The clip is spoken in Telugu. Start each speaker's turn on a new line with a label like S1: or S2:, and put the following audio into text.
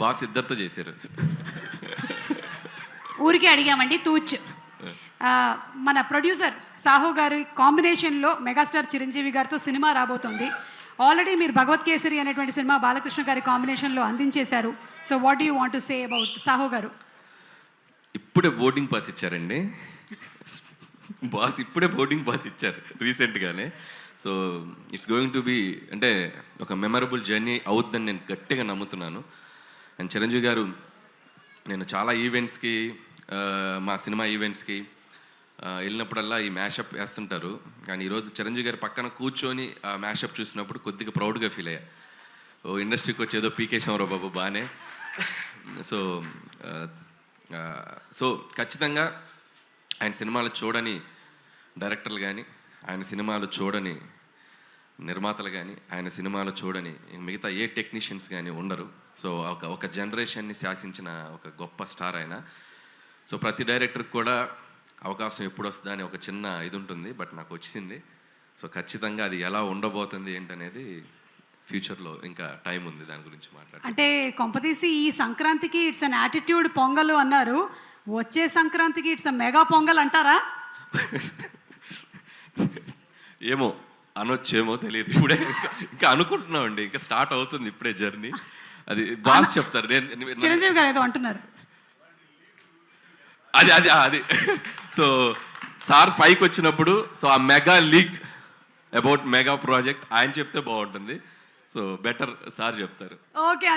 S1: బాస్ ఇద్దరితో చేశారు.
S2: ఊరికే అడిగామండి తూచ్. మన ప్రొడ్యూసర్ సాహో గారి కాంబినేషన్లో మెగాస్టార్ చిరంజీవి గారితో సినిమా రాబోతోంది. ఆల్రెడీ మీరు భగవత్ కేసరి అనేటువంటి సినిమా బాలకృష్ణ గారి కాంబినేషన్లో అందించేశారు. So what do you want to say about Saaho గారు?
S1: ఇప్పుడే బోర్డింగ్ పాస్ ఇచ్చారండి బాస్, ఇప్పుడే బోర్డింగ్ పాస్ ఇచ్చారు రీసెంట్గానే. So it's going to be అంటే ఒక మెమరబుల్ జర్నీ అవుద్దని నేను గట్టిగా నమ్ముతున్నాను. అండ్ చిరంజీవి గారు, నేను చాలా ఈవెంట్స్కి, మా సినిమా ఈవెంట్స్కి వెళ్ళినప్పుడల్లా ఈ మ్యాషప్ వేస్తుంటారు. కానీ ఈరోజు చిరంజీవి గారి పక్కన కూర్చొని ఆ మ్యాషప్ చూసినప్పుడు కొద్దిగా ప్రౌడ్గా ఫీల్ అయ్యా. ఓ ఇండస్ట్రీకి వచ్చేదో పీకేశామరావు బాబు బాగానే. సో ఖచ్చితంగా ఆయన సినిమాలు చూడని డైరెక్టర్లు కానీ, ఆయన సినిమాలు చూడని నిర్మాతలు కానీ, ఆయన సినిమాలు చూడని మిగతా ఏ టెక్నీషియన్స్ కానీ ఉండరు. సో ఒక జనరేషన్ని శాసించిన ఒక గొప్ప స్టార్ ఆయన. సో ప్రతి డైరెక్టర్కి కూడా అవకాశం ఎప్పుడు వస్తుందా అని ఒక చిన్న ఇది ఉంటుంది, బట్ నాకు వచ్చింది. సో ఖచ్చితంగా అది ఎలా ఉండబోతుంది ఏంటనేది ఫ్యూచర్లో ఇంకా టైం ఉంది దాని గురించి మాట్లాడాలి.
S2: అంటే కొంపదీసి ఈ సంక్రాంతికి ఇట్స్ అన్ యాటిట్యూడ్ పొంగల్ అన్నారు, వచ్చే సంక్రాంతికి ఇట్స్ మెగా పొంగల్ అంటారా?
S1: ఏమో అనొచ్చేమో తెలియదు, ఇప్పుడే ఇంకా అనుకుంటున్నామండి, ఇంకా స్టార్ట్ అవుతుంది ఇప్పుడే జర్నీ. అది బాస్ చెప్తారు.
S2: చిరంజీవి గారు ఏదో అంటున్నారు.
S1: అది సో సార్ పైకి వచ్చినప్పుడు సో ఆ mega leak about mega project ఆయన చెప్తే బాగుంటుంది. సో బెటర్ సార్ చెప్తారు.
S2: ఓకే.